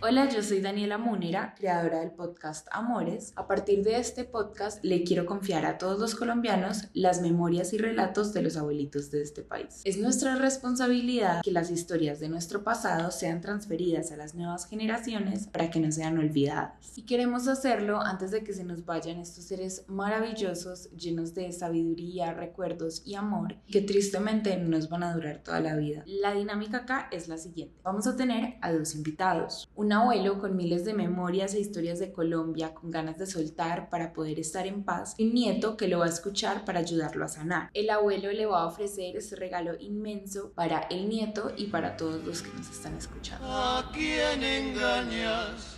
Hola, yo soy Daniela Múnera, creadora del podcast Amores. A partir de este podcast le quiero confiar a todos los colombianos las memorias y relatos de los abuelitos de este país. Es nuestra responsabilidad que las historias de nuestro pasado sean transferidas a las nuevas generaciones para que no sean olvidadas. Y queremos hacerlo antes de que se nos vayan estos seres maravillosos, llenos de sabiduría, recuerdos y amor, que tristemente no nos van a durar toda la vida. La dinámica acá es la siguiente. Vamos a tener a dos invitados. Un abuelo con miles de memorias e historias de Colombia, con ganas de soltar para poder estar en paz, y un nieto que lo va a escuchar para ayudarlo a sanar. El abuelo le va a ofrecer ese regalo inmenso para el nieto y para todos los que nos están escuchando. ¿A quién engañas?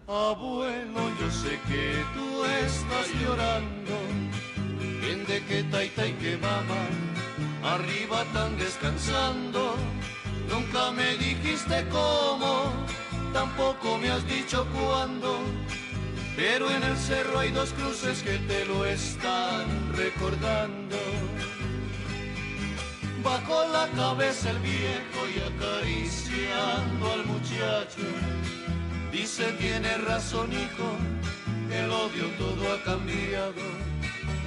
Abuelo, yo sé que tú estás llorando. Bien de que taita y que mama, arriba tan descansando. Nunca me dijiste cómo, tampoco me has dicho cuándo. Pero en el cerro hay dos cruces que te lo están recordando. Bajó la cabeza el viejo y acariciando al muchacho, dice: tiene razón, hijo, el odio todo ha cambiado.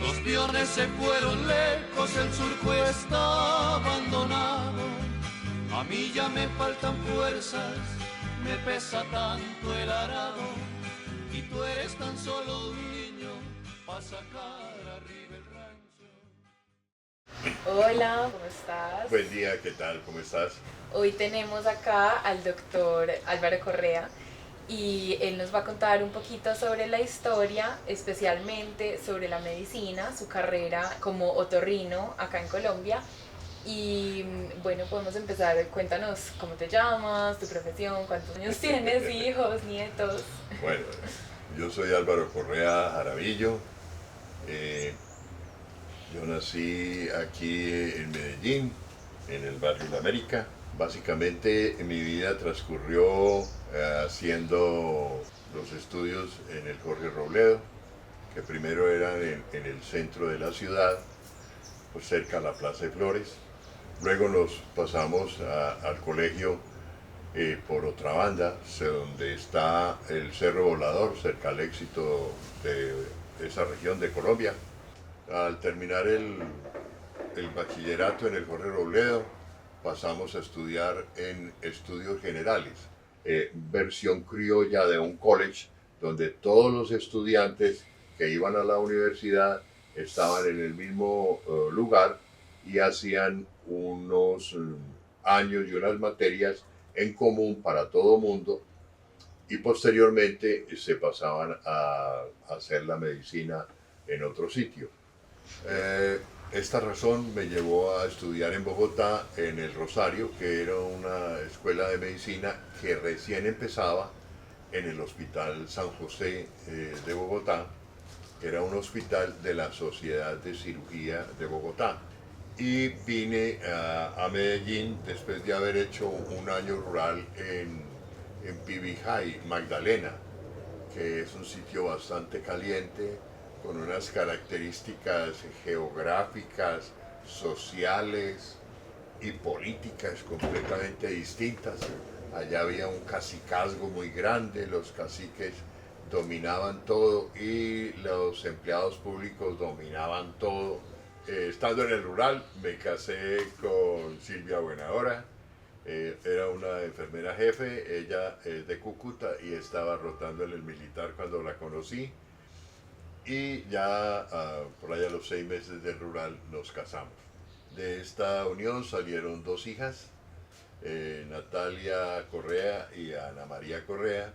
Los peones se fueron lejos, el surco está abandonado. A mí ya me faltan fuerzas, me pesa tanto el arado, y tú eres tan solo un niño para sacar arriba el rancho. Hola, ¿cómo estás? Buen día, ¿qué tal? ¿Cómo estás? Hoy tenemos acá al doctor Álvaro Correa y él nos va a contar un poquito sobre la historia, especialmente sobre la medicina, su carrera como otorrino acá en Colombia. Y bueno, podemos empezar. Cuéntanos cómo te llamas, tu profesión, cuántos años tienes, hijos, nietos. Bueno, yo soy Álvaro Correa Jaravillo. eh, yo nací aquí en Medellín, en el barrio La América. Básicamente mi vida transcurrió haciendo los estudios en el Jorge Robledo, que primero eran en el centro de la ciudad, pues cerca a la Plaza de Flores. Luego nos pasamos al colegio por otra banda, donde está el Cerro Volador, cerca al Éxito de esa región de Colombia. Al terminar el bachillerato en el Jorge Robledo, pasamos a estudiar en estudios generales, versión criolla de un college, donde todos los estudiantes que iban a la universidad estaban en el mismo lugar y hacían unos años y unas materias en común para todo mundo, y posteriormente se pasaban a hacer la medicina en otro sitio. Esta razón me llevó a estudiar en Bogotá, en el Rosario, que era una escuela de medicina que recién empezaba en el Hospital San José de Bogotá. Era un hospital de la Sociedad de Cirugía de Bogotá. Y vine a Medellín después de haber hecho un año rural en Pibijay, Magdalena, que es un sitio bastante caliente, con unas características geográficas, sociales y políticas completamente distintas. Allá había un cacicazgo muy grande, los caciques dominaban todo y los empleados públicos dominaban todo. Estando en el rural, me casé con Silvia Buenahora. Era una enfermera jefe, ella es de Cúcuta y estaba rotando en el militar cuando la conocí. Y ya por allá a los 6 meses del rural nos casamos. De esta unión salieron dos hijas, Natalia Correa y Ana María Correa,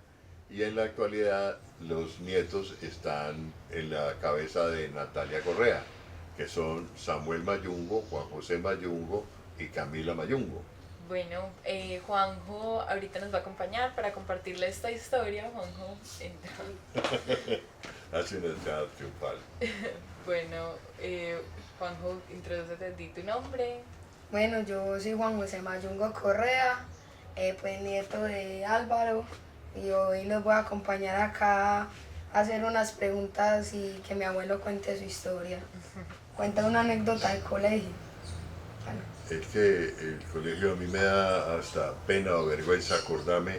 y en la actualidad los nietos están en la cabeza de Natalia Correa, que son Samuel Mayungo, Juan José Mayungo y Camila Mayungo. Bueno, Juanjo ahorita nos va a acompañar para compartirle esta historia. Juanjo, entra. Hace una entrada triunfal. Bueno, Juanjo, introdúcete, di tu nombre. Bueno, yo soy Juan José Mayungo Correa, pues nieto de Álvaro, y hoy los voy a acompañar acá a hacer unas preguntas y que mi abuelo cuente su historia. Cuenta una anécdota del colegio. Bueno, Es que el colegio a mí me da hasta pena o vergüenza acordarme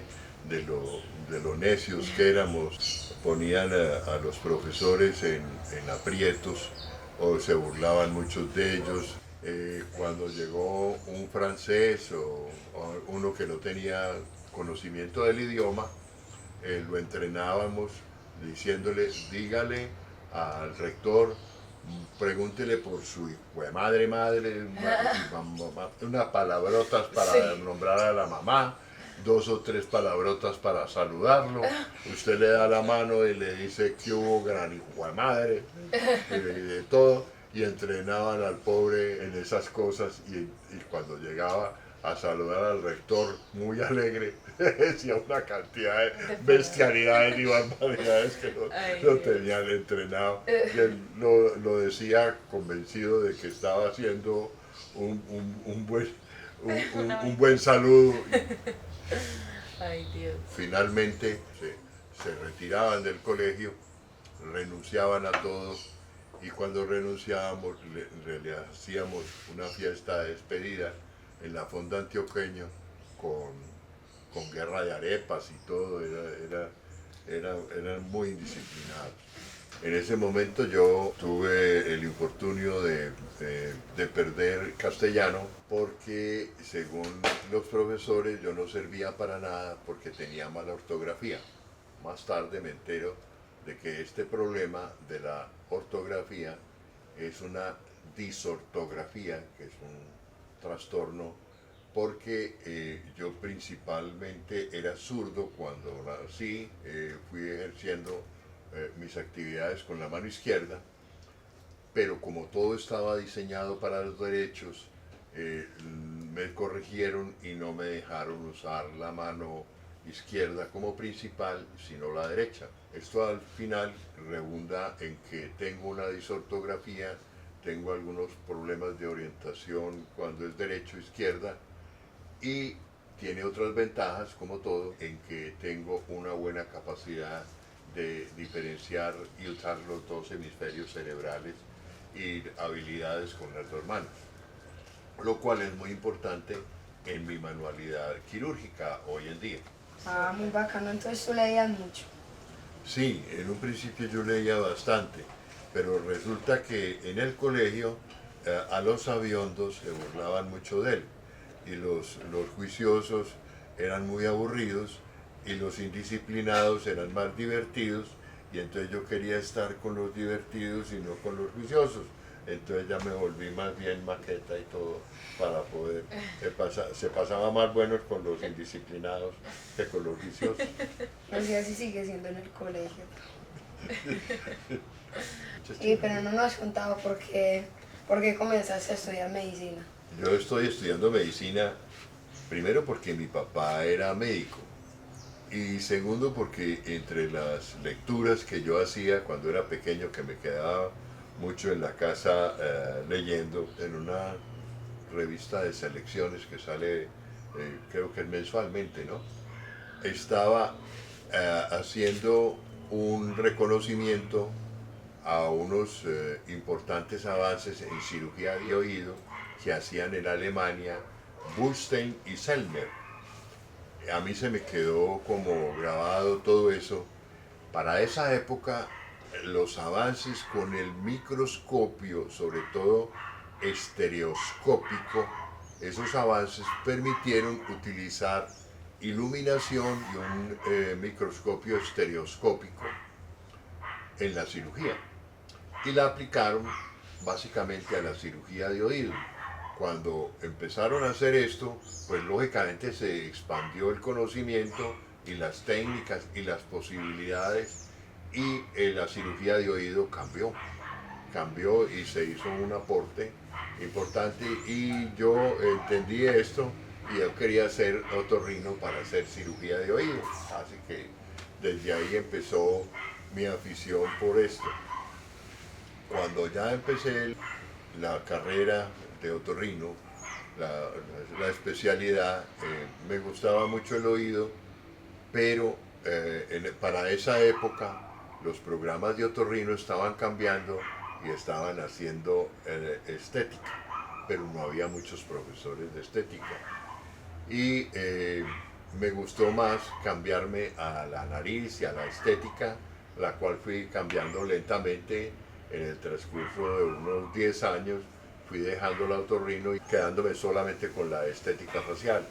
de lo de lo necios que éramos, ponían a los profesores en aprietos o se burlaban muchos de ellos. Cuando llegó un francés o uno que no tenía conocimiento del idioma, lo entrenábamos diciéndole, dígale al rector, pregúntele por su madre, unas palabrotas para nombrar a la mamá, 2 o 3 palabrotas para saludarlo. Usted le da la mano y le dice que hubo gran hijo de madre y de todo, y entrenaban al pobre en esas cosas, y cuando llegaba a saludar al rector muy alegre, decía una cantidad de bestialidades y barbaridades que lo tenían entrenado, y él lo decía convencido de que estaba haciendo un buen saludo. Ay, Dios. Finalmente se retiraban del colegio, renunciaban a todo, y cuando renunciábamos le hacíamos una fiesta de despedida en la Fonda Antioqueño con guerra de arepas y todo. Eran muy indisciplinados. En ese momento yo tuve el infortunio de perder castellano, porque según los profesores yo no servía para nada porque tenía mala ortografía. Más tarde me entero de que este problema de la ortografía es una disortografía, que es un trastorno, porque yo principalmente era zurdo cuando nací. Fui ejerciendo mis actividades con la mano izquierda, pero como todo estaba diseñado para los derechos, me corrigieron y no me dejaron usar la mano izquierda como principal, sino la derecha. Esto al final redunda en que tengo una disortografía, tengo algunos problemas de orientación cuando es derecho o izquierda, y tiene otras ventajas, como todo, en que tengo una buena capacidad de diferenciar y usar los 2 hemisferios cerebrales y habilidades con las 2 manos, lo cual es muy importante en mi manualidad quirúrgica hoy en día. Ah, muy bacano. Entonces tú leías mucho. Sí, en un principio yo leía bastante, pero resulta que en el colegio a los sabiondos se burlaban mucho de él, y los juiciosos eran muy aburridos y los indisciplinados eran más divertidos, y entonces yo quería estar con los divertidos y no con los juiciosos. Entonces ya me volví más bien maqueta y todo para poder, se pasaba más buenos con los indisciplinados que con los viciosos. Así así sigue siendo en el colegio. Pero no nos has contado por qué comenzaste a estudiar medicina. Yo estoy estudiando medicina, primero porque mi papá era médico, y segundo porque entre las lecturas que yo hacía cuando era pequeño, que me quedaba mucho en la casa leyendo, en una revista de selecciones que sale, creo que mensualmente, ¿no? Estaba haciendo un reconocimiento a unos importantes avances en cirugía de oído que hacían en Alemania Bullstein y Selmer. A mí se me quedó como grabado todo eso. Para esa época, los avances con el microscopio, sobre todo estereoscópico, esos avances permitieron utilizar iluminación y un microscopio estereoscópico en la cirugía, y la aplicaron básicamente a la cirugía de oído. Cuando empezaron a hacer esto, pues lógicamente se expandió el conocimiento y las técnicas y las posibilidades, y la cirugía de oído cambió y se hizo un aporte importante, y yo entendí esto y yo quería ser otorrino para hacer cirugía de oído, así que desde ahí empezó mi afición por esto. Cuando ya empecé la carrera de otorrino, la especialidad, me gustaba mucho el oído, pero para esa época los programas de otorrino estaban cambiando y estaban haciendo estética, pero no había muchos profesores de estética. Y me gustó más cambiarme a la nariz y a la estética, la cual fui cambiando lentamente en el transcurso de unos 10 años. Fui dejando el otorrino y quedándome solamente con la estética facial.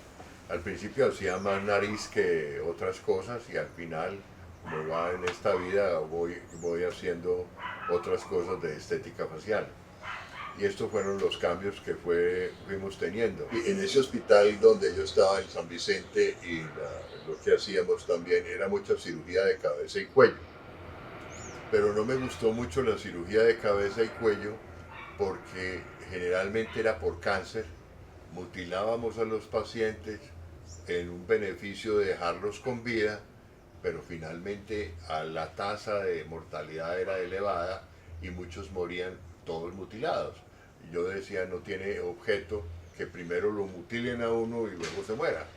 Al principio hacía más nariz que otras cosas y al final, como va en esta vida, voy haciendo otras cosas de estética facial. Y estos fueron los cambios que fuimos teniendo. Y en ese hospital donde yo estaba en San Vicente y lo que hacíamos también era mucha cirugía de cabeza y cuello. Pero no me gustó mucho la cirugía de cabeza y cuello porque generalmente era por cáncer. Mutilábamos a los pacientes en un beneficio de dejarlos con vida, pero finalmente la tasa de mortalidad era elevada y muchos morían todos mutilados. Y yo decía, no tiene objeto que primero lo mutilen a uno y luego se muera.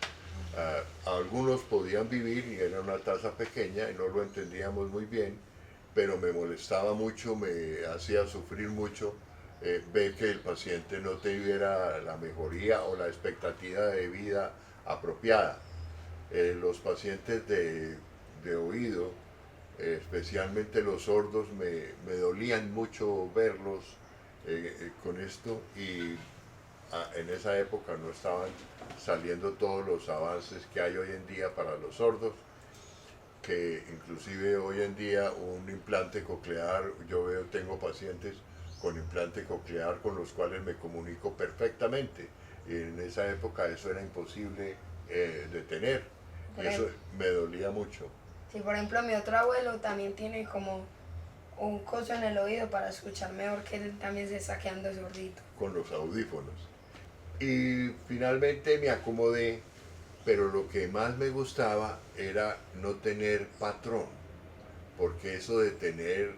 Algunos podían vivir y era una tasa pequeña y no lo entendíamos muy bien, pero me molestaba mucho, me hacía sufrir mucho ver que el paciente no tuviera la mejoría o la expectativa de vida apropiada. Los pacientes de oído, especialmente los sordos, me dolían mucho verlos con esto y en esa época no estaban saliendo todos los avances que hay hoy en día para los sordos, que inclusive hoy en día un implante coclear, tengo pacientes con implante coclear con los cuales me comunico perfectamente. Y en esa época eso era imposible de tener. Y eso me dolía mucho. Sí, por ejemplo, mi otro abuelo también tiene como un coso en el oído para escuchar mejor, que él también se está quedando sordito. Con los audífonos. Y finalmente me acomodé, pero lo que más me gustaba era no tener patrón, porque eso de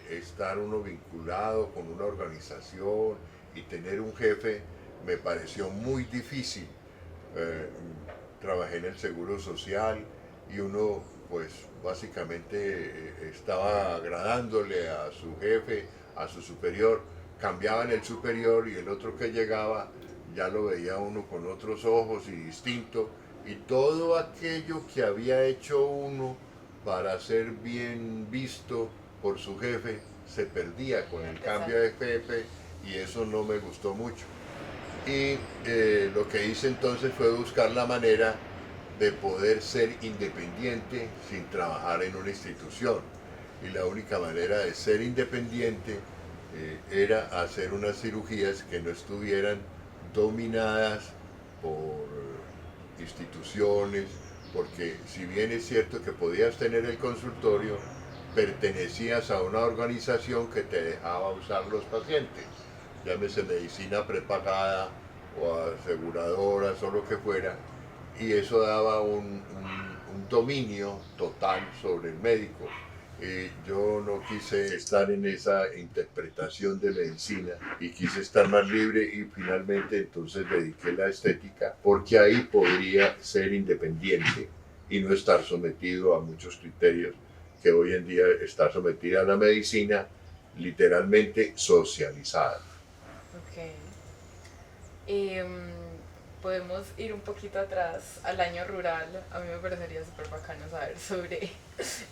estar uno vinculado con una organización y tener un jefe me pareció muy difícil. Trabajé en el Seguro Social y uno pues básicamente estaba agradándole a su jefe, a su superior, cambiaban el superior y el otro que llegaba ya lo veía uno con otros ojos y distinto, y todo aquello que había hecho uno para ser bien visto por su jefe se perdía con el cambio de jefe y eso no me gustó mucho. Y lo que hice entonces fue buscar la manera de poder ser independiente sin trabajar en una institución. Y la única manera de ser independiente era hacer unas cirugías que no estuvieran dominadas por instituciones, porque si bien es cierto que podías tener el consultorio, pertenecías a una organización que te dejaba usar los pacientes, llámese medicina prepagada o aseguradoras o lo que fuera, y eso daba un dominio total sobre el médico. Yo no quise estar en esa interpretación de medicina y quise estar más libre y finalmente entonces dediqué la estética porque ahí podría ser independiente y no estar sometido a muchos criterios que hoy en día está sometida a la medicina, literalmente socializada. Ok. Podemos ir un poquito atrás al año rural. A mí me parecería súper bacano saber sobre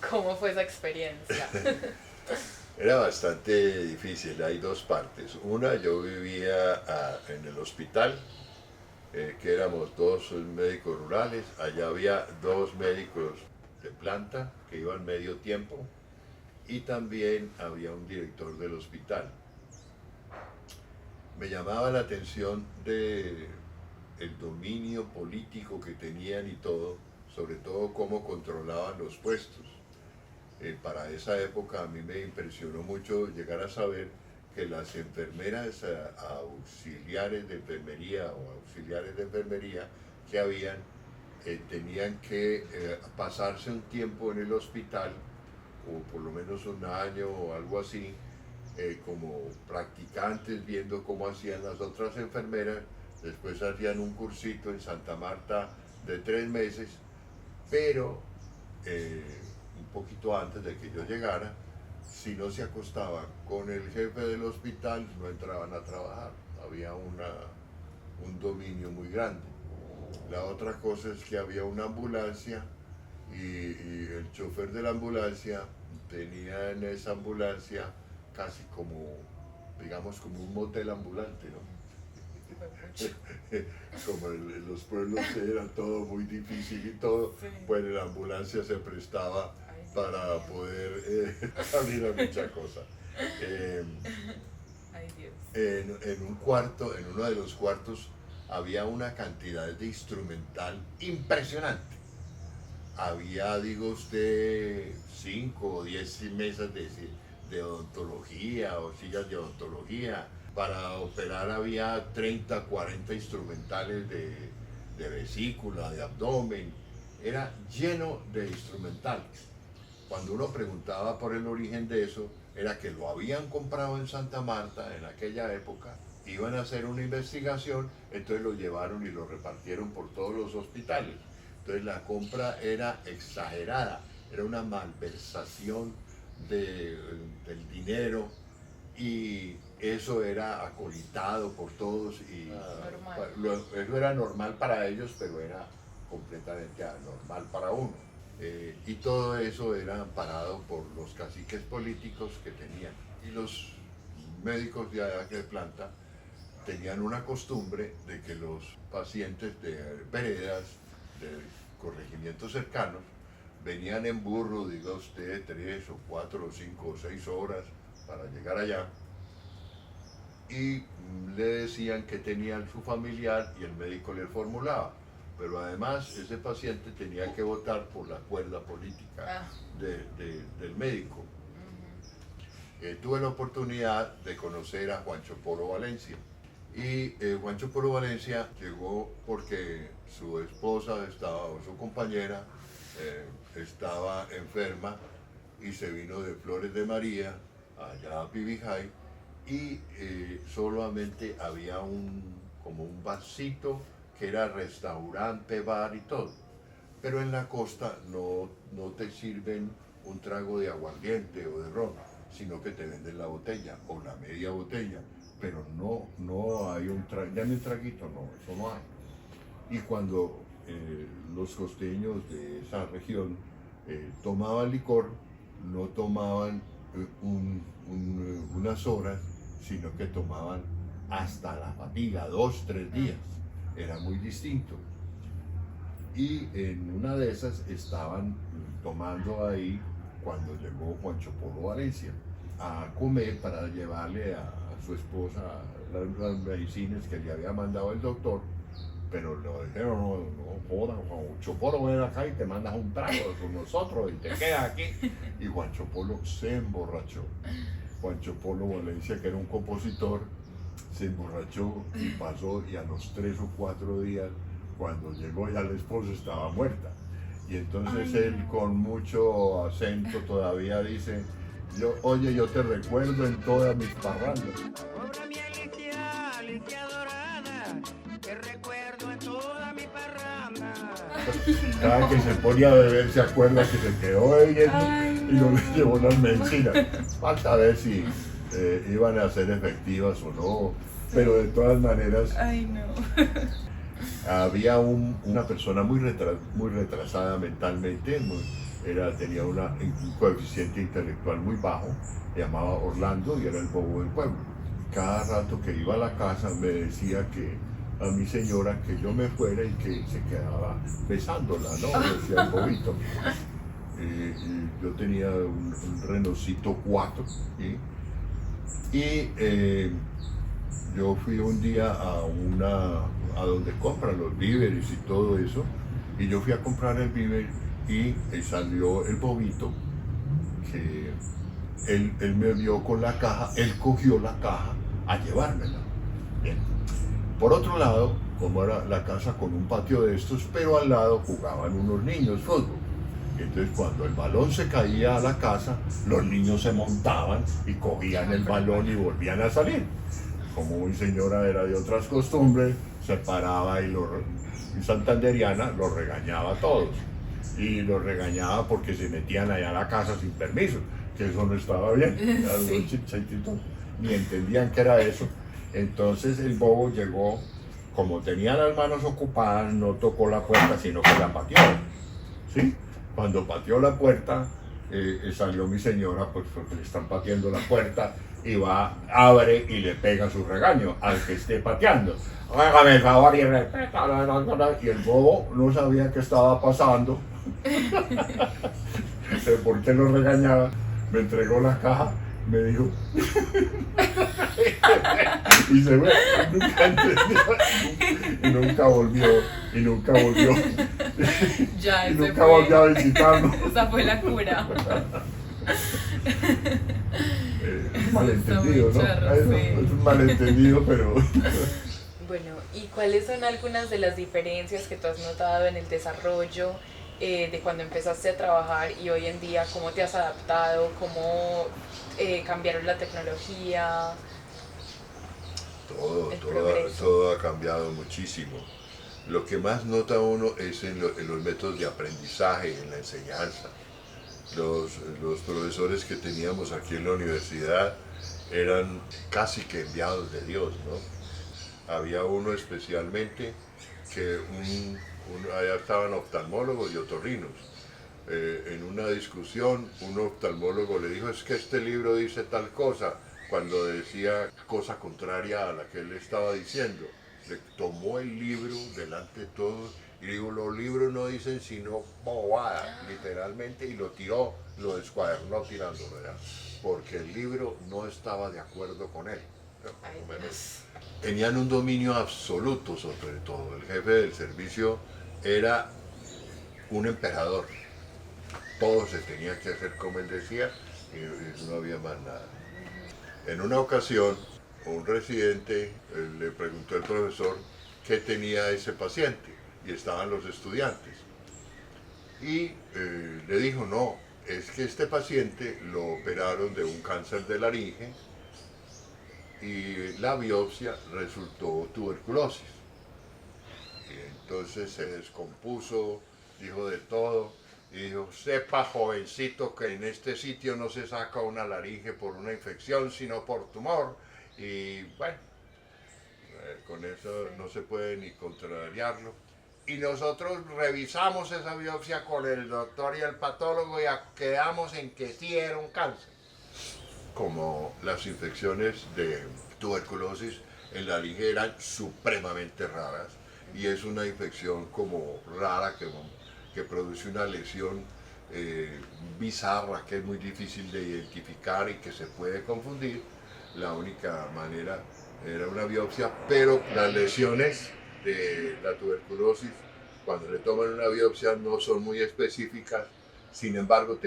cómo fue esa experiencia. Era bastante difícil, hay dos partes. Una, yo vivía en el hospital, que éramos dos médicos rurales, allá había dos médicos de planta que iban medio tiempo y también había un director del hospital. Me llamaba la atención el dominio político que tenían y todo, sobre todo cómo controlaban los puestos. Para esa época a mí me impresionó mucho llegar a saber que las enfermeras auxiliares de enfermería o auxiliares de enfermería que habían, tenían que pasarse un tiempo en el hospital, o por lo menos un año o algo así, como practicantes viendo cómo hacían las otras enfermeras. Después hacían un cursito en Santa Marta de 3 meses, pero un poquito antes de que yo llegara, si no se acostaban con el jefe del hospital, no entraban a trabajar. Había un dominio muy grande. La otra cosa es que había una ambulancia y el chofer de la ambulancia tenía en esa ambulancia casi como, digamos, como un motel ambulante, ¿no? Como en los pueblos era todo muy difícil y todo, sí. Pues la ambulancia se prestaba para poder abrir a muchas cosas. En un cuarto, en uno de los cuartos, había una cantidad de instrumental impresionante. Había, digo usted, 5 o 10 mesas de odontología o sillas de odontología. Para operar había 30, 40 instrumentales de vesícula, de abdomen. Era lleno de instrumentales. Cuando uno preguntaba por el origen de eso, era que lo habían comprado en Santa Marta en aquella época, iban a hacer una investigación, entonces lo llevaron y lo repartieron por todos los hospitales. Entonces la compra era exagerada, era una malversación del dinero y eso era acolitado por todos y eso era normal para ellos, pero era completamente anormal para uno. Y todo eso era amparado por los caciques políticos que tenían. Y los médicos de aquella planta tenían una costumbre de que los pacientes de veredas, de corregimientos cercanos, venían en burro, diga usted, 3 o 4 o 5 o 6 horas para llegar allá, y le decían que tenían su familiar y el médico le formulaba. Pero además ese paciente tenía que votar por la cuerda política del médico. Tuve la oportunidad de conocer a Juancho Polo Valencia. Y Juancho Polo Valencia llegó porque su esposa o su compañera estaba enferma y se vino de Flores de María allá a Pibijay y solamente había como un barcito que era restaurante, bar y todo. Pero en la costa no te sirven un trago de aguardiente o de ron, sino que te venden la botella o la media botella. Pero no hay un trago, ya un traguito, no, eso no hay. Y cuando los costeños de esa región tomaban licor, no tomaban unas horas, sino que tomaban hasta la fatiga, 2, 3 días. Era muy distinto. Y en una de esas estaban tomando ahí cuando llegó Juancho Polo Valencia a comer para llevarle a su esposa las medicinas que le había mandado el doctor, pero le dijeron, no jodan, Juancho Polo, ven acá y te mandas un trago con nosotros y te quedas aquí. Y Juancho Polo se emborrachó. Juancho Polo Valencia, que era un compositor, se emborrachó y pasó, y a los 3 o 4 días, cuando llegó ya la esposa estaba muerta. Y entonces él con mucho acento todavía dice, oye, yo te recuerdo en todas mis parrandas. Obra mi Alicia dorada, te recuerdo en toda mi parranda. Cada que se ponía a beber se acuerda que se quedó ella y no le llevó las medicinas. Falta ver si iban a ser efectivas o no, pero de todas maneras había una persona muy retrasada mentalmente, tenía un coeficiente intelectual muy bajo, se llamaba Orlando y era el bobo del pueblo. Cada rato que iba a la casa me decía que a mi señora que yo me fuera y que se quedaba besándola, ¿no? Decía el bobito. Yo tenía un Renaultcito 4, ¿sí? Y yo fui un día a donde compran los víveres y todo eso, y yo fui a comprar el víver y salió el bobito, que él me vio con la caja, él cogió la caja a llevármela. Bien. Por otro lado, como era la casa con un patio de estos, pero al lado jugaban unos niños fútbol. Entonces cuando el balón se caía a la casa, los niños se montaban y cogían el balón y volvían a salir. Como mi señora era de otras costumbres, se paraba y santanderiana los regañaba a todos. Y los regañaba porque se metían allá a la casa sin permiso, que eso no estaba bien. Sí. Ni entendían que era eso. Entonces el bobo llegó como tenía las manos ocupadas, no tocó la puerta, sino que la pateó. ¿Sí? Cuando pateó la puerta, salió mi señora, pues porque le están pateando la puerta, y va, abre y le pega su regaño al que esté pateando. Hágame el favor y respeta. Y el bobo no sabía qué estaba pasando. ¿Por qué lo regañaba? Me entregó la caja, me dijo y se fue, nunca entendió, y nunca volvió Ya, y ese nunca fue. volvió a visitarnos. Esa fue la cura. Un malentendido, Está muy ¿no? charro, Es sí. un malentendido, pero Bueno, ¿y cuáles son algunas de las diferencias que tú has notado en el desarrollo de cuando empezaste a trabajar y hoy en día? ¿Cómo te has adaptado? ¿Cómo cambiaron la tecnología? El progreso. Todo ha cambiado muchísimo. Lo que más nota uno es en los métodos de aprendizaje, en la enseñanza. Los profesores que teníamos aquí en la universidad eran casi que enviados de Dios, ¿no? Había uno especialmente que allá estaban oftalmólogos y otorrinos. En una discusión, un oftalmólogo le dijo, es que este libro dice tal cosa, cuando decía cosa contraria a la que él estaba diciendo. Le tomó el libro delante de todos y dijo, los libros no dicen sino bobada, literalmente, y lo tiró, lo descuadernó tirándolo ya, porque el libro no estaba de acuerdo con él. Tenían un dominio absoluto sobre todo. El jefe del servicio era un emperador. Todo se tenía que hacer como él decía y no había más nada. En una ocasión, un residente le preguntó al profesor qué tenía ese paciente y estaban los estudiantes. Y le dijo, no, es que este paciente lo operaron de un cáncer de laringe y la biopsia resultó tuberculosis. Y entonces se descompuso, dijo de todo, y dijo, sepa jovencito que en este sitio no se saca una laringe por una infección, sino por tumor. Y bueno, con eso no se puede ni contrariarlo. Y nosotros revisamos esa biopsia con el doctor y el patólogo y quedamos en que sí era un cáncer. Como las infecciones de tuberculosis en la laringe eran supremamente raras y es una infección como rara que produce una lesión bizarra que es muy difícil de identificar y que se puede confundir. La única manera era una biopsia, pero las lesiones de la tuberculosis, cuando le toman una biopsia, no son muy específicas, sin embargo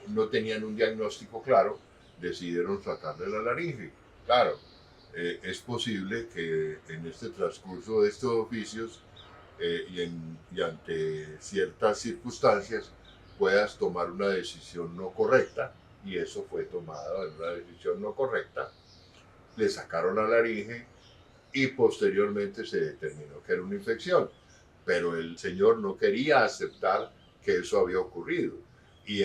no tenían un diagnóstico claro, decidieron sacarle la laringe. Claro, es posible que en este transcurso de estos oficios y ante ciertas circunstancias puedas tomar una decisión no correcta, y eso fue tomado en una decisión no correcta. Le sacaron la laringe y posteriormente se determinó que era una infección, pero el señor no quería aceptar que eso había ocurrido y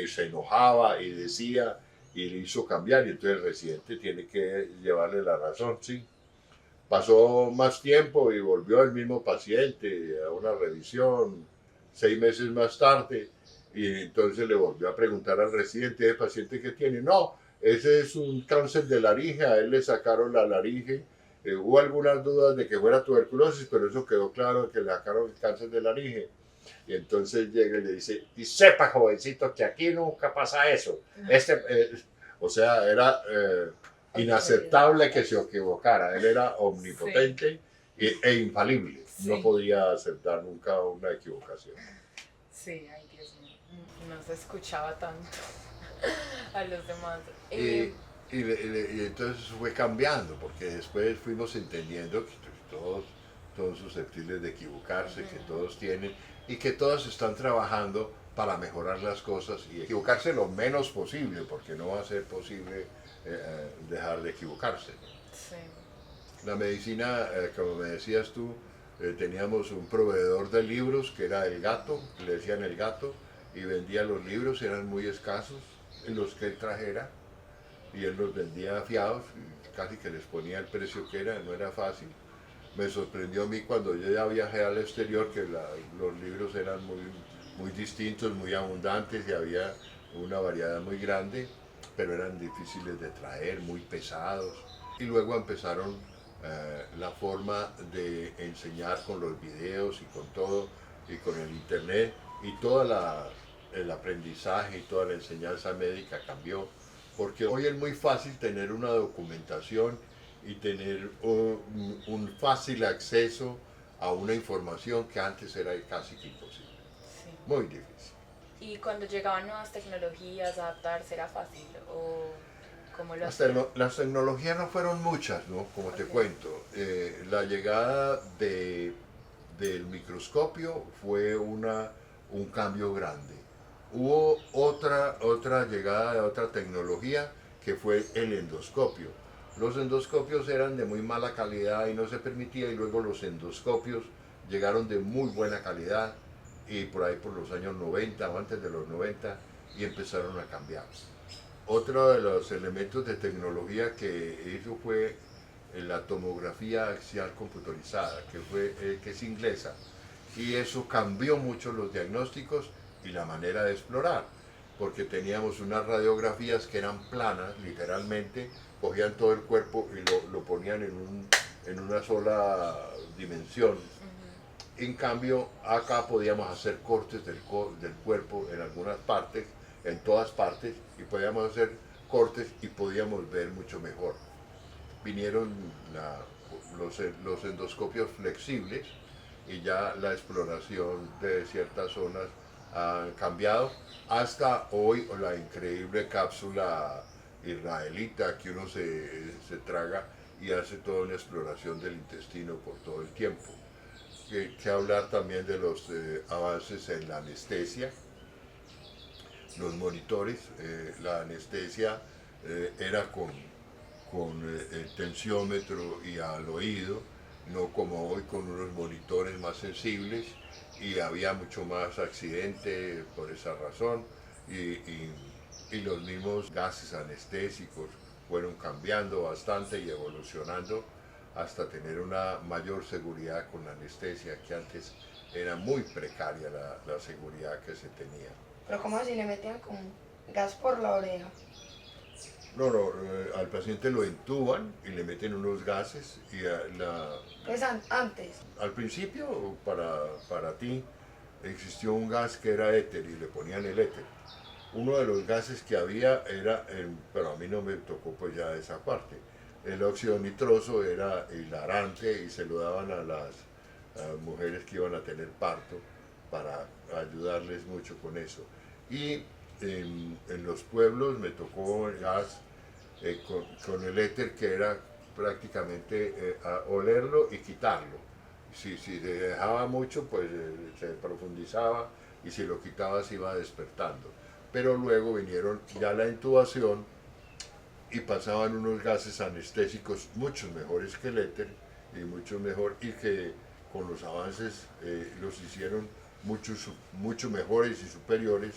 se enojaba y decía y le hizo cambiar, y entonces el residente tiene que llevarle la razón, ¿sí? Pasó más tiempo y volvió el mismo paciente a una revisión 6 meses más tarde, y entonces le volvió a preguntar al residente, ¿el paciente qué tiene? No, ese es un cáncer de laringe, a él le sacaron la laringe. Hubo algunas dudas de que fuera tuberculosis, pero eso quedó claro, que le sacaron el cáncer de laringe. Y entonces llega y le dice, y sepa, jovencito, que aquí nunca pasa eso. O sea, era inaceptable que se equivocara. Él era omnipotente e infalible. Sí. No podía aceptar nunca una equivocación. Sí, ay Dios mío, no se escuchaba tanto a los demás. Y entonces fue cambiando, porque después fuimos entendiendo que todos susceptibles de equivocarse, que todos tienen, y que todos están trabajando para mejorar las cosas y equivocarse lo menos posible, porque no va a ser posible dejar de equivocarse. Sí. La medicina, como me decías tú, teníamos un proveedor de libros que era el gato, le decían el gato, y vendía los libros, eran muy escasos los que él trajera, y él los vendía fiados, casi que les ponía el precio que era, no era fácil. me sorprendió a mí cuando yo ya viajé al exterior que los libros eran muy distintos, muy abundantes y había una variedad muy grande, pero eran difíciles de traer, muy pesados. Y luego empezaron la forma de enseñar con los videos y con todo, y con el internet, y todo el aprendizaje y toda la enseñanza médica cambió, porque hoy es muy fácil tener una documentación y tener un fácil acceso a una información que antes era casi que imposible, Sí. muy difícil. Y cuando llegaban nuevas tecnologías, adaptarse era fácil o cómo lo Las, hacían. las tecnologías no fueron muchas, ¿no? Como te Ok. cuento. La llegada del microscopio fue un cambio grande. Hubo otra llegada de otra tecnología que fue el endoscopio. Los endoscopios eran de muy mala calidad y no se permitía, y luego los endoscopios llegaron de muy buena calidad y por ahí por los años 90 o antes de los 90 y empezaron a cambiar. Otro de los elementos de tecnología que hizo fue la tomografía axial computarizada, que es inglesa, y eso cambió mucho los diagnósticos y la manera de explorar, porque teníamos unas radiografías que eran planas, literalmente, cogían todo el cuerpo y lo ponían en una sola dimensión. En cambio, acá podíamos hacer cortes del cuerpo en algunas partes, en todas partes, y podíamos hacer cortes y podíamos ver mucho mejor. Vinieron los endoscopios flexibles y ya la exploración de ciertas zonas ha cambiado, hasta hoy la increíble cápsula israelita que uno se traga y hace toda una exploración del intestino por todo el tiempo. Que hablar también de los avances en la anestesia, los monitores. La anestesia era con el tensiómetro y al oído, no como hoy con unos monitores más sensibles, y había mucho más accidente por esa razón, y los mismos gases anestésicos fueron cambiando bastante y evolucionando hasta tener una mayor seguridad con la anestesia, que antes era muy precaria la seguridad que se tenía. Pero ¿cómo si le metían como gas por la oreja? No, al paciente lo entuban y le meten unos gases y Pues antes. al principio para ti existió un gas que era éter y le ponían el éter. Uno de los gases que había era, pero a mí no me tocó pues ya esa parte, el óxido nitroso era hilarante y se lo daban a las mujeres que iban a tener parto para ayudarles mucho con eso. Y en los pueblos me tocó el gas con el éter, que era prácticamente olerlo y quitarlo. Si se dejaba mucho, pues se profundizaba, y si lo quitaba se iba despertando. Pero luego vinieron ya la intubación y pasaban unos gases anestésicos mucho mejores que el éter y mucho mejor, y que con los avances los hicieron mucho mejores y superiores,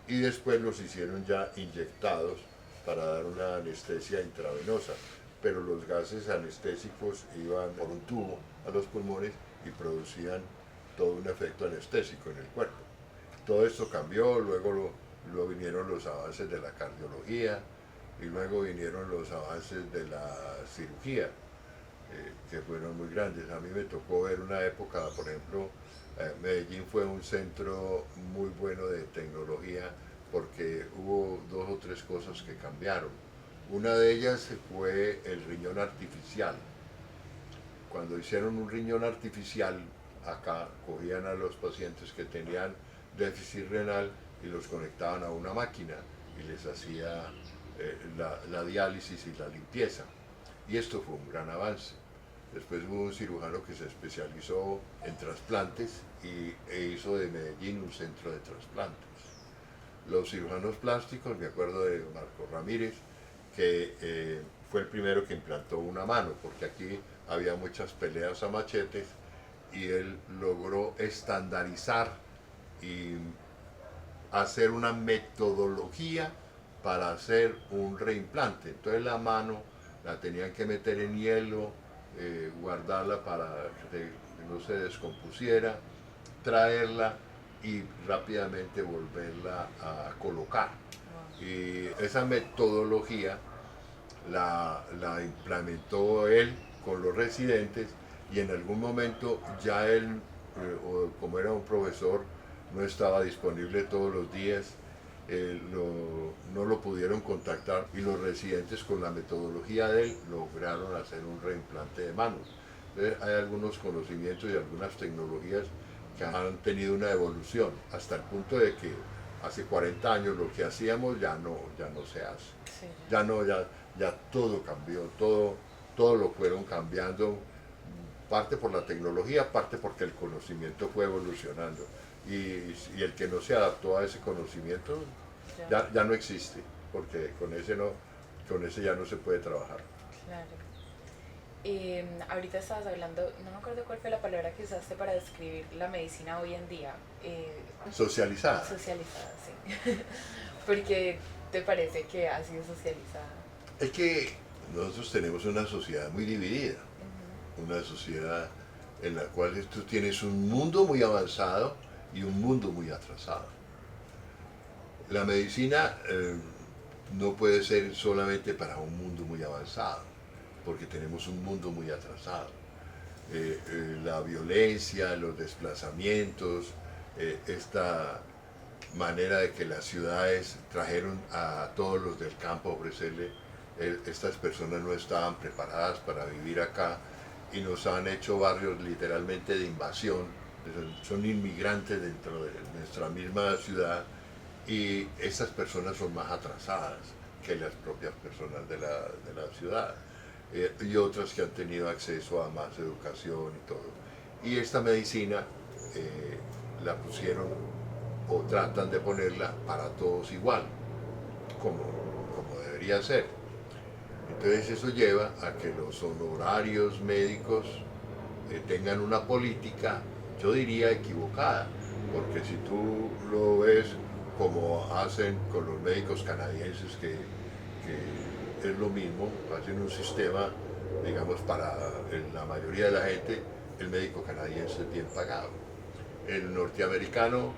y después los hicieron ya inyectados para dar una anestesia intravenosa. Pero los gases anestésicos iban por un tubo a los pulmones y producían todo un efecto anestésico en el cuerpo. Todo esto cambió, luego vinieron los avances de la cardiología, y luego vinieron los avances de la cirugía, que fueron muy grandes. A mí me tocó ver una época, por ejemplo, Medellín fue un centro muy bueno de tecnología, porque hubo 2 o 3 cosas que cambiaron. Una de ellas fue el riñón artificial. Cuando hicieron un riñón artificial, acá cogían a los pacientes que tenían déficit renal y los conectaban a una máquina y les hacía la diálisis y la limpieza. Y esto fue un gran avance. Después hubo un cirujano que se especializó en trasplantes e hizo de Medellín un centro de trasplantes. Los cirujanos plásticos, me acuerdo de Marco Ramírez, que fue el primero que implantó una mano, porque aquí había muchas peleas a machetes, y él logró estandarizar y hacer una metodología para hacer un reimplante. Entonces la mano la tenían que meter en hielo guardarla para que no se descompusiera, traerla y rápidamente volverla a colocar. Y esa metodología la implementó él con los residentes y en algún momento ya él, como era un profesor, no estaba disponible todos los días, no lo pudieron contactar y los residentes con la metodología de él lograron hacer un reimplante de manos. Entonces hay algunos conocimientos y algunas tecnologías que han tenido una evolución hasta el punto de que hace 40 años lo que hacíamos ya no se hace. Sí, Ya todo cambió, todo lo fueron cambiando, parte por la tecnología, parte porque el conocimiento fue evolucionando. Y el que no se adaptó a ese conocimiento ya no existe, porque con ese ya no se puede trabajar. claro. Ahorita estabas hablando, no me acuerdo cuál fue la palabra que usaste para describir la medicina hoy en día. Socializada. Socializada, sí. ¿Por qué te parece que ha sido socializada? Es que nosotros tenemos una sociedad muy dividida, una sociedad en la cual tú tienes un mundo muy avanzado y un mundo muy atrasado. La medicina no puede ser solamente para un mundo muy avanzado, porque tenemos un mundo muy atrasado. La violencia, los desplazamientos, esta manera de que las ciudades trajeron a todos los del campo a ofrecerle, estas personas no estaban preparadas para vivir acá y nos han hecho barrios literalmente de invasión, son inmigrantes dentro de nuestra misma ciudad y estas personas son más atrasadas que las propias personas de la ciudad. Y otras que han tenido acceso a más educación y todo. Y esta medicina la pusieron o tratan de ponerla para todos igual, como debería ser. Entonces eso lleva a que los honorarios médicos tengan una política, yo diría equivocada, porque si tú lo ves como hacen con los médicos canadienses que es lo mismo, hacen un sistema, digamos, para la mayoría de la gente, el médico canadiense es bien pagado. El norteamericano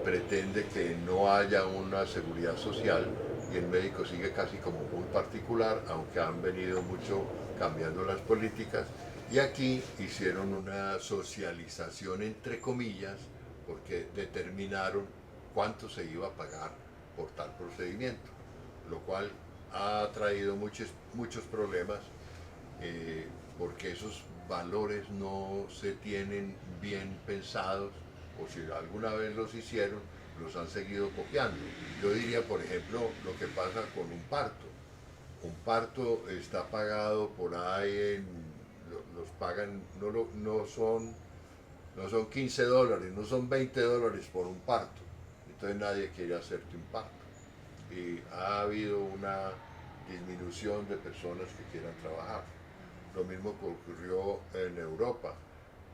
pretende que no haya una seguridad social y el médico sigue casi como muy particular, aunque han venido mucho cambiando las políticas. Y aquí hicieron una socialización entre comillas, porque determinaron cuánto se iba a pagar por tal procedimiento, lo cual ha traído muchos problemas porque esos valores no se tienen bien pensados o si alguna vez los hicieron, los han seguido copiando. Yo diría, por ejemplo, lo que pasa con un parto. Un parto está pagado por ahí, los pagan, no son $15, no son $20 por un parto. Entonces nadie quiere hacerte un parto. Y ha habido una disminución de personas que quieran trabajar. Lo mismo que ocurrió en Europa,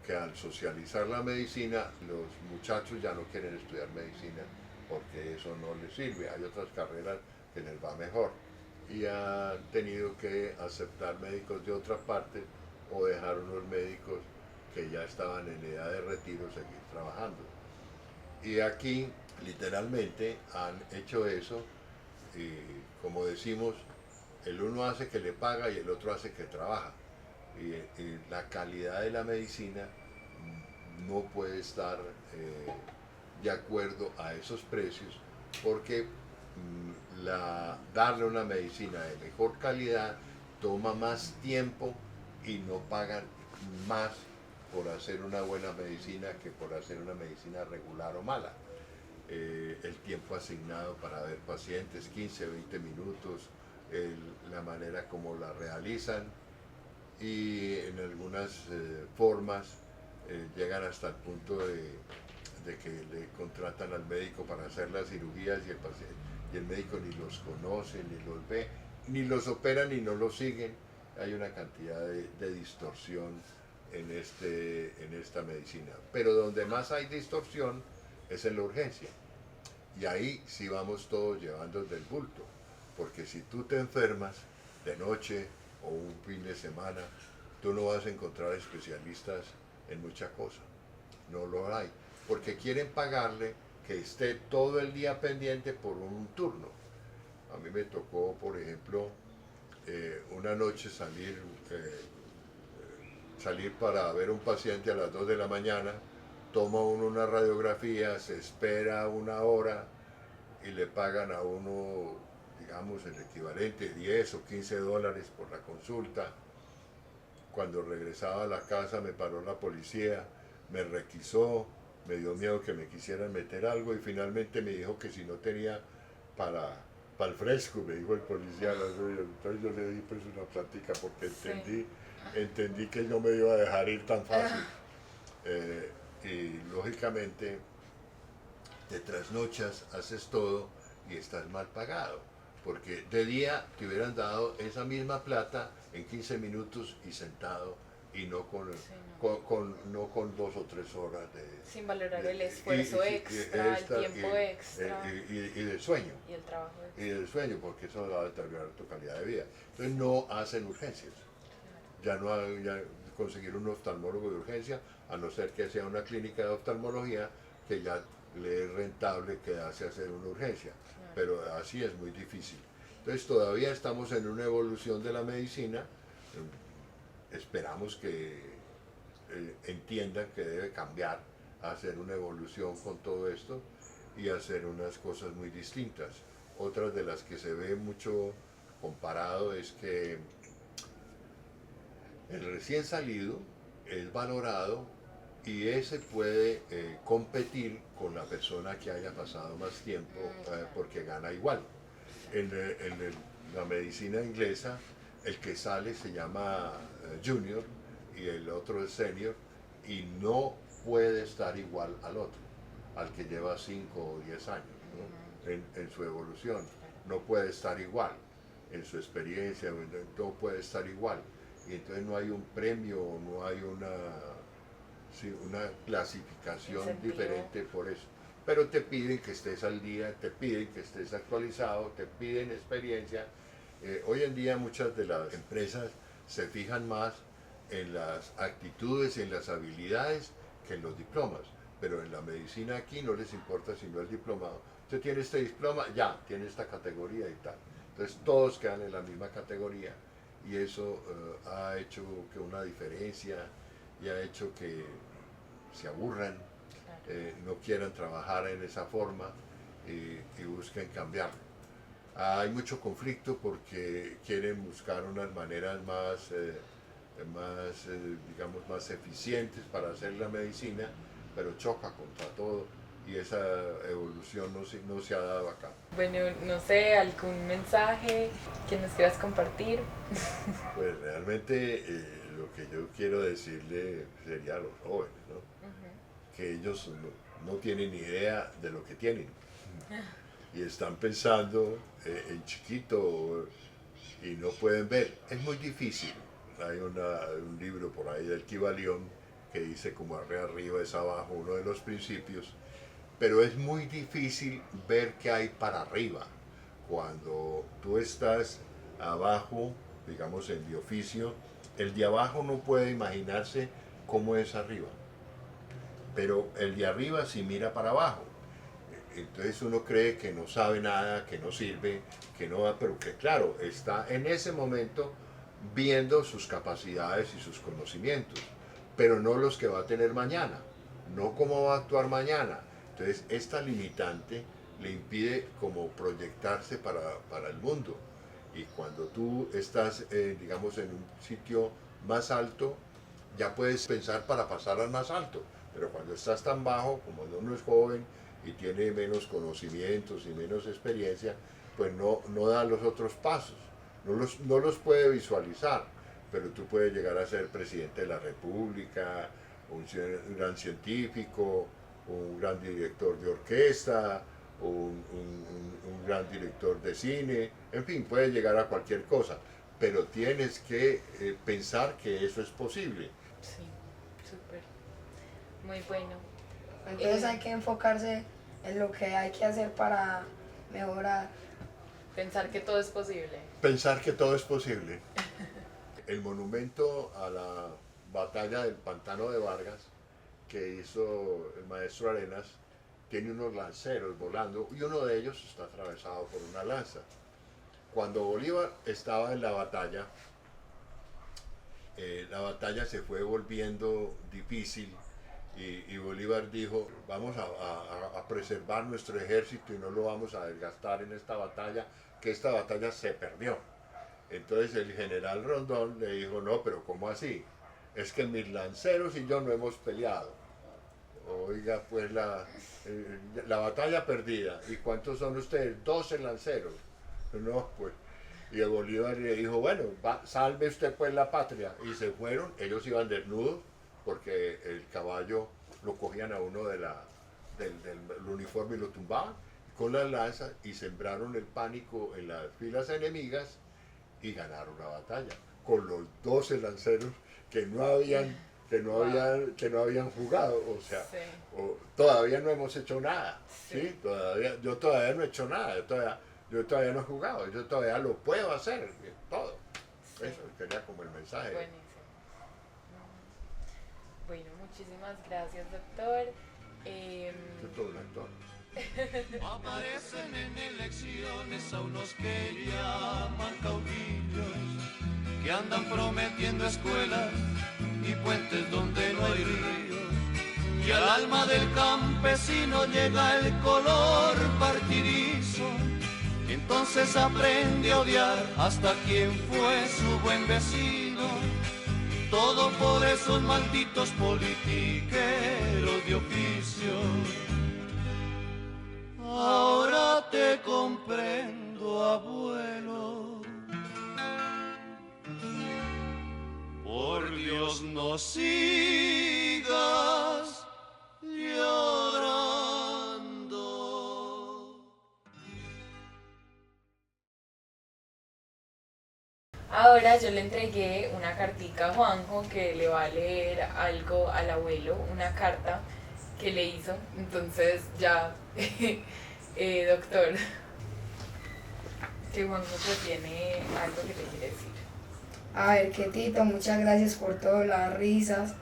que al socializar la medicina, los muchachos ya no quieren estudiar medicina porque eso no les sirve. Hay otras carreras que les va mejor. Y han tenido que aceptar médicos de otra parte o dejar unos médicos que ya estaban en edad de retiro seguir trabajando. Y aquí literalmente han hecho eso. Y como decimos, el uno hace que le paga y el otro hace que trabaja. Y la calidad de la medicina no puede estar de acuerdo a esos precios porque darle una medicina de mejor calidad toma más tiempo y no pagan más por hacer una buena medicina que por hacer una medicina regular o mala. El tiempo asignado para ver pacientes, 15, 20 minutos, la manera como la realizan y en algunas formas llegan hasta el punto de que le contratan al médico para hacer las cirugías y el médico ni los conoce, ni los ve, ni los opera, ni no los siguen. Hay una cantidad de distorsión en esta medicina. Pero donde más hay distorsión es en la urgencia. Y ahí sí vamos todos llevando del bulto. Porque si tú te enfermas de noche o un fin de semana tú no vas a encontrar especialistas en mucha cosa, no lo hay, porque quieren pagarle que esté todo el día pendiente por un turno. A mí me tocó, por ejemplo, una noche salir para ver un paciente a las 2 de la mañana, toma uno una radiografía, se espera una hora y le pagan a uno, digamos, el equivalente, 10 o 15 dólares por la consulta. Cuando regresaba a la casa me paró la policía, me requisó, me dio miedo que me quisieran meter algo y finalmente me dijo que si no tenía para el fresco, me dijo el policía. Entonces yo le di pues una plática porque entendí que no me iba a dejar ir tan fácil. Y lógicamente te trasnochas, haces todo y estás mal pagado, porque de día te hubieran dado esa misma plata en 15 minutos y sentado, y no con 2 o 3 horas sin valorar el esfuerzo extra, el tiempo extra y del sueño. Y el trabajo extra. Y del sueño, porque eso va a deteriorar tu calidad de vida. Entonces no hacen urgencias. Ya no hay, ya conseguir un oftalmólogo de urgencia, a no ser que sea una clínica de oftalmología que ya le es rentable quedarse a hacer una urgencia. Pero así es muy difícil. Entonces todavía estamos en una evolución de la medicina. Esperamos que entiendan que debe cambiar, hacer una evolución con todo esto y hacer unas cosas muy distintas. Otras de las que se ve mucho comparado es que el recién salido es valorado y ese puede competir con la persona que haya pasado más tiempo porque gana igual. En la medicina inglesa el que sale se llama junior y el otro es senior y no puede estar igual al otro, al que lleva 5 o 10 años, ¿no? En su evolución. No puede estar igual en su experiencia, no puede estar igual. Y entonces no hay un premio, no hay una clasificación diferente por eso. Pero te piden que estés al día, te piden que estés actualizado, te piden experiencia. Hoy en día muchas de las empresas se fijan más en las actitudes y en las habilidades que en los diplomas, pero en la medicina aquí no les importa sino el diplomado. Usted tiene este diploma, ya, tiene esta categoría y tal. Entonces todos quedan en la misma categoría y eso ha hecho que una diferencia y ha hecho que se aburran, no quieran trabajar en esa forma y busquen cambiarlo. Hay mucho conflicto porque quieren buscar unas maneras digamos, más eficientes para hacer la medicina, pero choca contra todo y esa evolución no se ha dado acá. Bueno, no sé, algún mensaje que nos quieras compartir. Pues realmente lo que yo quiero decirle sería a los jóvenes, ¿no? Que ellos no tienen ni idea de lo que tienen y están pensando en chiquito y no pueden ver. Es muy difícil. Hay un libro por ahí del Kybalión que dice como arriba es abajo, uno de los principios, pero es muy difícil ver qué hay para arriba. Cuando tú estás abajo, digamos en mi oficio, el de abajo no puede imaginarse cómo es arriba, pero el de arriba sí mira para abajo. Entonces uno cree que no sabe nada, que no sirve, que no va, pero que claro, está en ese momento viendo sus capacidades y sus conocimientos, pero no los que va a tener mañana, no cómo va a actuar mañana. Entonces esta limitante le impide como proyectarse para el mundo. Y cuando tú estás, digamos, en un sitio más alto, ya puedes pensar para pasar al más alto. Pero cuando estás tan bajo, como uno es joven y tiene menos conocimientos y menos experiencia, pues no da los otros pasos. No los puede visualizar, pero tú puedes llegar a ser presidente de la República, un gran científico, un gran director de orquesta, un gran director de cine, en fin, puedes llegar a cualquier cosa, pero tienes que pensar que eso es posible. Sí, súper, muy bueno. Entonces hay que enfocarse en lo que hay que hacer para mejorar. Pensar que todo es posible. Pensar que todo es posible. el monumento a la batalla del Pantano de Vargas que hizo el maestro Arenas tiene unos lanceros volando y uno de ellos está atravesado por una lanza. Cuando Bolívar estaba en la batalla se fue volviendo difícil y Bolívar dijo, vamos a preservar nuestro ejército y no lo vamos a desgastar en esta batalla, que esta batalla se perdió. Entonces el general Rondón le dijo, no, pero ¿cómo así? Es que mis lanceros y yo no hemos peleado. Oiga, pues la batalla perdida. ¿Y cuántos son ustedes? 12 lanceros. No, pues. Y el Bolívar le dijo, bueno, salve usted pues la patria. Y se fueron, ellos iban desnudos, porque el caballo lo cogían a uno del uniforme y lo tumbaban con las lanzas y sembraron el pánico en las filas enemigas y ganaron la batalla con los 12 lanceros que no habían jugado, o sea, Sí. todavía no hemos hecho nada, Sí. ¿sí? Yo todavía no he hecho nada, yo todavía no he jugado, yo todavía lo puedo hacer, todo. Sí. Eso sería como el mensaje. Buenísimo. Bueno, muchísimas gracias, doctor. Yo todo un actor. Aparecen en elecciones a unos que llaman caudillos, que andan prometiendo escuelas y puentes donde no hay ríos, y al alma del campesino llega el color partidizo. Entonces aprende a odiar hasta quien fue su buen vecino, todo por esos malditos politiqueros de oficio. Ahora te comprendo, abuelo. Por Dios no sigas llorando. Ahora yo le entregué una cartica a Juanjo que le va a leer algo al abuelo, una carta que le hizo. Entonces ya, doctor, que Juanjo pues tiene algo que le quiere decir. A ver, que Tito, muchas gracias por todas las risas,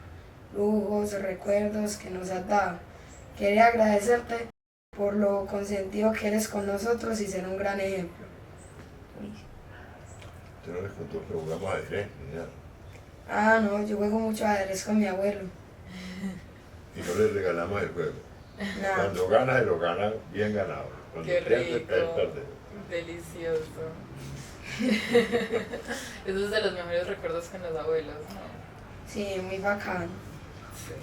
lujos, recuerdos que nos has dado. Quería agradecerte por lo consentido que eres con nosotros y ser un gran ejemplo. Usted no les contó que jugamos ajedrez, ni nada. Ah, no, yo juego mucho ajedrez con mi abuelo. Y no les regalamos el juego. Nada. Cuando gana, se lo gana bien ganado. Cuando Qué pierde, rico. pierde. Delicioso. Esos es de los mejores recuerdos con los abuelos, ¿no? Sí, muy bacán. Sí.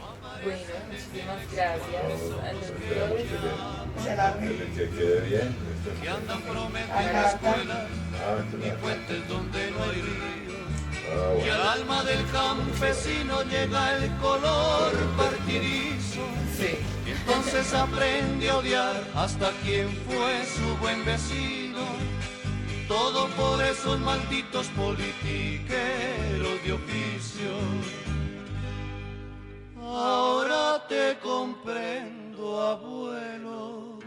Bueno, muchísimas gracias a los Esperamos que dos. Se la que quede bien. Que andan prometiendo Acá. escuelas y Ah, puentes donde no hay ríos, y bueno. al alma del campesino llega el color partidizo. Sí. Entonces aprende a odiar hasta quien fue su buen vecino, todo por esos malditos politiqueros de oficio. Ahora te comprendo, abuelo.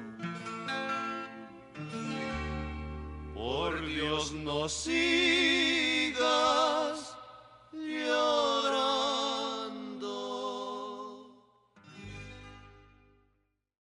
Por Dios no sigas